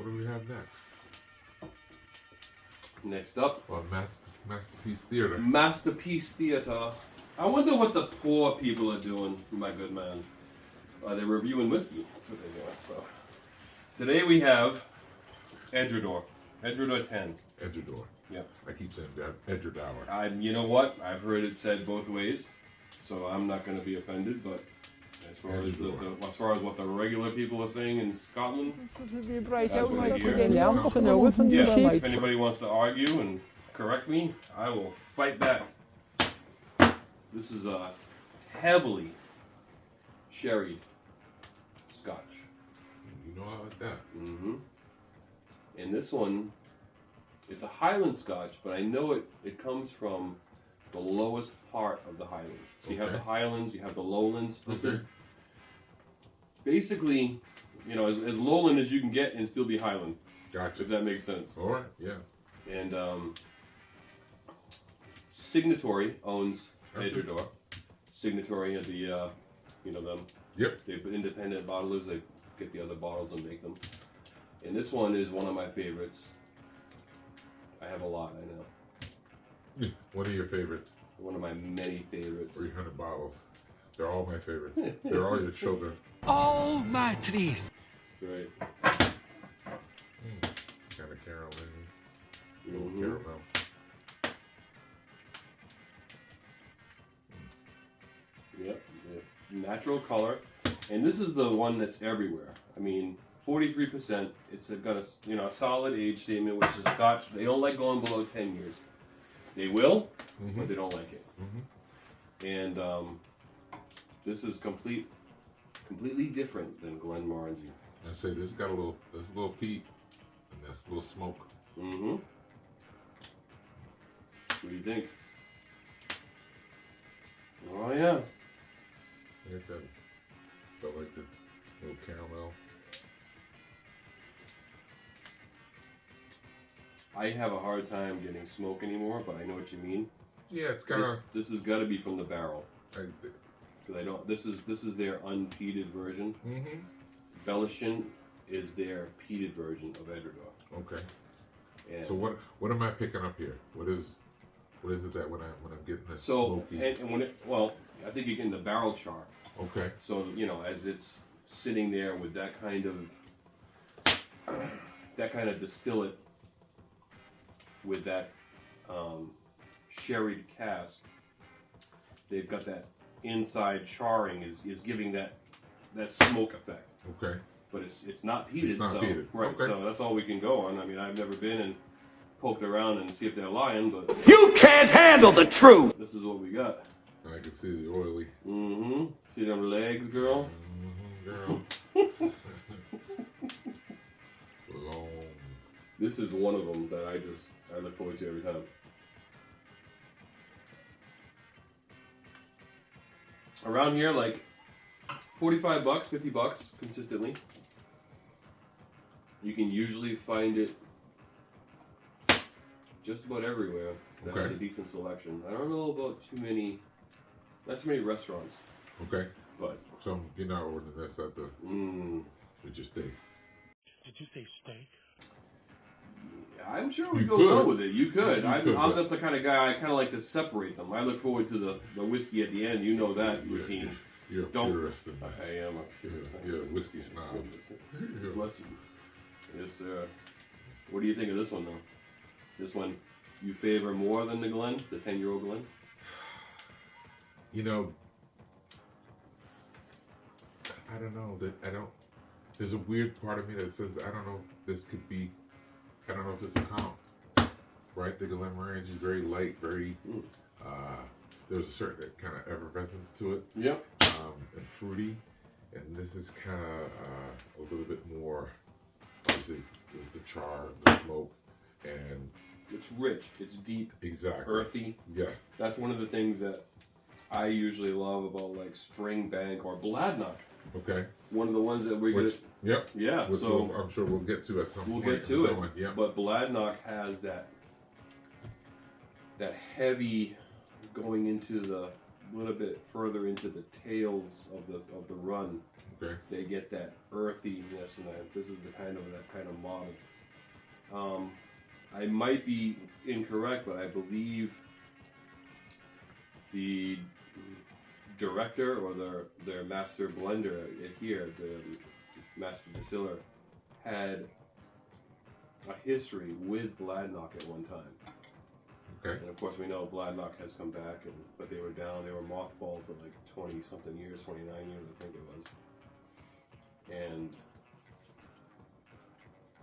What do we have next? Next up, Masterpiece Theater. Masterpiece Theater. I wonder what the poor people are doing, my good man. They're reviewing whiskey. That's what they're doing. So today we have Edradour. Edradour 10. Edradour. Yeah. I keep saying Edradour. You know what? I've heard it said both ways, so I'm not going to be offended. But as far as what the regular people are saying in Scotland, that's what I hear. If anybody wants to argue and correct me, I will fight back. This is a heavily sherried Scotch. You know I like that. Mm-hmm. And this one, it's a Highland Scotch, but I know it comes from the lowest part of the Highlands. So you have the Highlands, you have the Lowlands. This is basically, as lowland as you can get and still be Highland. Gotcha. If that makes sense. All right, yeah. And Signatory owns Edradour. Signatory are the, them. Yep. They're independent bottlers. They get the other bottles and make them. And this one is one of my favorites. I have a lot, I know. One of your favorites. One of my many favorites. 300 bottles. They're all my favorites. They're all your children. All my trees. That's right. Kind of caramel. A little caramel. Yep. Natural color. And this is the one that's everywhere. I mean, 43%. It's got a solid age statement, which is Scotch. They don't like going below 10 years. They will, but they don't like it. And this is completely different than Glenmorangie. I say this got a little peat and that's a little smoke. What do you think? Oh yeah. Like I said, felt like it's a little caramel. I have a hard time getting smoke anymore, but I know what you mean. Yeah, it's kind of. This has got to be from the barrel. Because I don't. This is their unpeated version. Bellishin is their peated version of Edradour. Okay. And so what am I picking up here? What is it that when I'm getting this smoky? And when I think you're getting the barrel char. Okay. So as it's sitting there with that kind of distillate with that sherried cask, they've got that inside charring is giving that smoke effect. Okay. But it's not peated. It's not peated. Right. Okay. So that's all we can go on. I mean, I've never been and poked around and see if they're lying, but You can't handle the truth. this is what we got. I can see the oily. See them legs, girl? Girl. Long. This is one of them that I look forward to every time. Around here, like $45, $50 consistently. You can usually find it just about everywhere. That has a decent selection. I don't know about not too many restaurants. Okay. But So you're not ordering this at the with your steak. Did you say steak? I'm sure we You go could. well with it. You could. You I'm could, that's the kind of guy I kind of like to separate them. I look forward to the whiskey at the end. You know that routine. You're a purist. And I am a purist. you're a whiskey snob. Bless you. Yes, sir. What do you think of this one, though? This one, you favor more than the Glen, the 10-year-old Glen? I don't know. There's a weird part of me that says I don't know if this could be. I don't know if it's a comp. Right, the Glenmorangie is very light, very. There's a certain kind of effervescence to it. Yep. And fruity, and this is kind of a little bit more. Obviously, the char, the smoke, and It's rich. It's deep. exactly Earthy. Yeah. That's one of the things that I usually love about like Springbank or Bladnock. Okay. One of the ones that we're Which, yep. Yeah. Which So I'm sure we'll get to at some we'll point. get to it. Yeah. But Bladnock has that heavy going into the a little bit further into the tails of the run, Okay. they get that earthiness, and this is that kind of model. I might be incorrect, but I believe the director or their master blender here, the master distiller, had a history with Bladnock at one time. Okay. And of course, we know Bladnock has come back, but they were mothballed for like 20-something years, 29 years, I think it was. And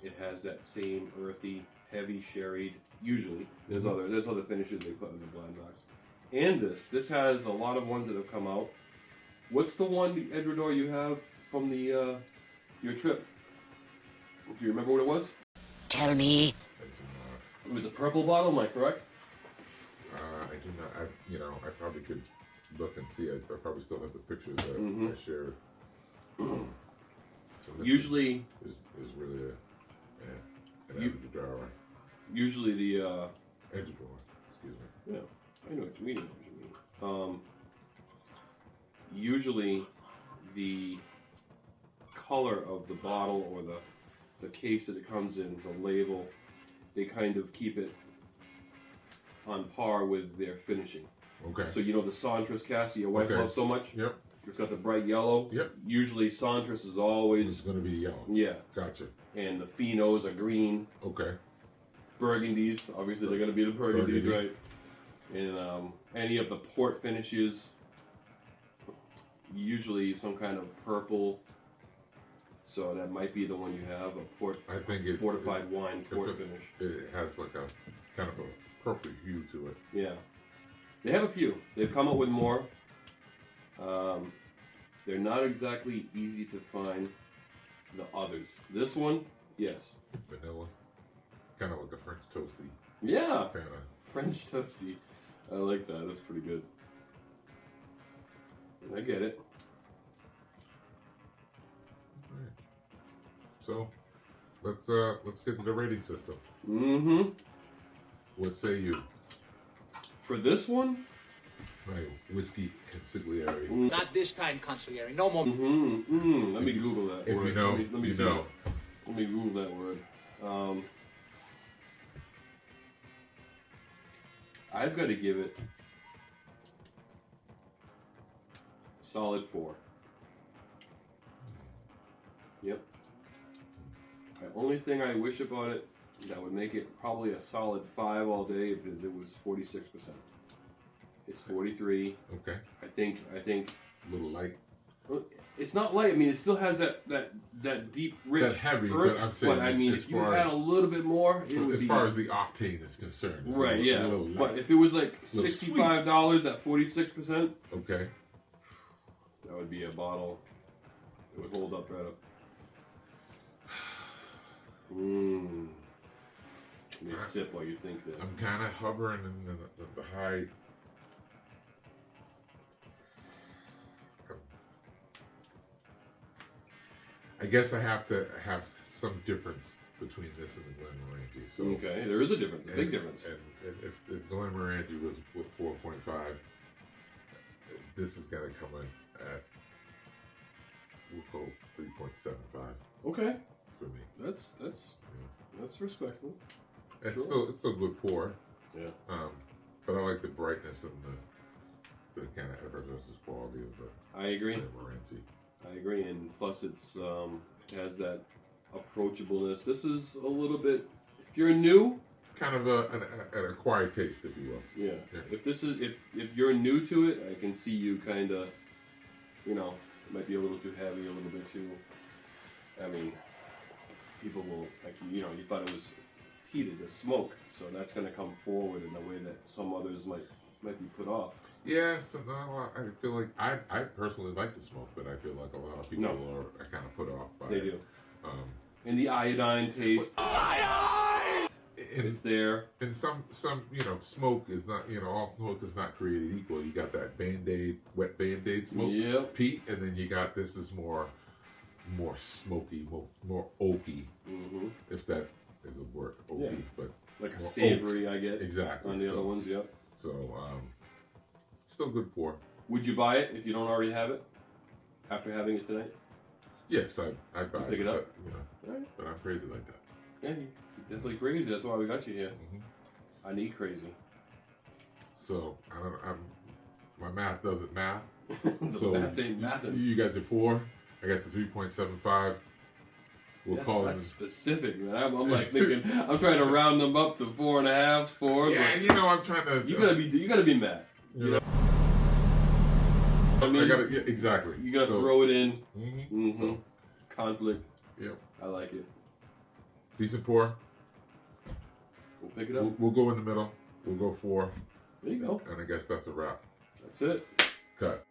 it has that same earthy, heavy sherried. Usually, there's other finishes they put in the Bladnocks. And this has a lot of ones that have come out. What's the one, the Edradour, you have from the your trip? Do you remember what it was? Tell me. I do not. It was a purple bottle, am I correct? I do not. I probably could look and see. I probably still have the pictures that I shared. So Usually is really an Edradour, right? Usually the Edradour, excuse me. yeah, I know what you mean. Usually the color of the bottle or the case that it comes in, the label, they kind of keep it on par with their finishing. Okay. So the Santos cask your wife loves so much? Yep. It's got the bright yellow. Yep. Usually Santos is always... It's going to be yellow. Yeah. Gotcha. And the Finos are green. Okay. Burgundies, obviously they're going to be the Burgundies, Burgundy. right? And any of the port finishes, usually some kind of purple. So that might be the one you have, a port. I think it's fortified wine port finish. It has like a kind of a purple hue to it. Yeah, they have a few. They've come up with more. They're not exactly easy to find. The others. This one, yes. Vanilla, kind of like a French toasty. Yeah, Kind of. French toasty. I like that. That's pretty good. I get it. Right. So, let's get to the rating system. Mm-hmm. What say you? For this one? My whiskey consigliere. Not this time, consigliere. No more. Let me Google that If word. you know, let me you see know. it. Let me Google that word. I've got to give it a solid 4. Yep. The only thing I wish about it that would make it probably a solid 5 all day is it was 46%. It's 43. Okay. I think. A little light. It's not light. I mean, it still has that deep, rich That heavy, earth. but I'm saying I mean, as if you far had as- a little bit more, it would As be far as the octane is concerned. It's right. a little light. But if it was like Little $65 at 46%, Okay. that would be a bottle. It would hold up better. Give me a sip while you think that. I'm kind of hovering in the high. I guess I have to have some difference between this and the Glenmorangie. So Okay, there is a difference, a big difference. And if Glenmorangie was with 4.5, this is gonna come in at we'll call 3.75 Okay, for me. that's respectable. It's Sure. still good pour. Yeah. But I like the brightness and the kind of effervescent quality of the I agree. Glenmorangie. I agree, and plus it has that approachableness. This is a little bit. If you're new, Kind of an acquired taste, if you will. yeah. Yeah. If you're new to it, I can see you kind of, it might be a little too heavy, a little bit too. I mean, people will like you thought it was heated, the smoke, so that's going to come forward in a way that some others might be put off. Yeah, so now I feel like I personally like the smoke, but I feel like a lot of people are kind of put off by They it. do. And the iodine taste, it's there. And some smoke is not all smoke is not created equal. You got that wet Band-Aid smoke, Yep. peat, and then you got this is more smoky, more oaky, if that is a word, oaky, Yeah. but Like a more savory, I get. exactly. On the so, other ones, yep. So still good pour. Would you buy it if you don't already have it? After having it tonight? Yes, I buy pick it up? But, you know, Alright. but I'm crazy like that. Yeah, you're definitely crazy. That's why we got you here. Mm-hmm. I need crazy. So I don't. My math doesn't math. The So math ain't nothing. You got the 4. I got the 3.75. We'll call That's it. specific, man. I'm like thinking. I'm trying to round them up to 4.5, 4. Yeah, but you know I'm trying to. you gotta be mad. You know. I mean, I gotta. Yeah, exactly. you gotta throw it in. Mm-hmm. Mm-hmm. So, Conflict. yep. I like it. Decent pour. We'll pick it up. We'll go in the middle. We'll go 4. There you go. And I guess that's a wrap. That's it. Cut.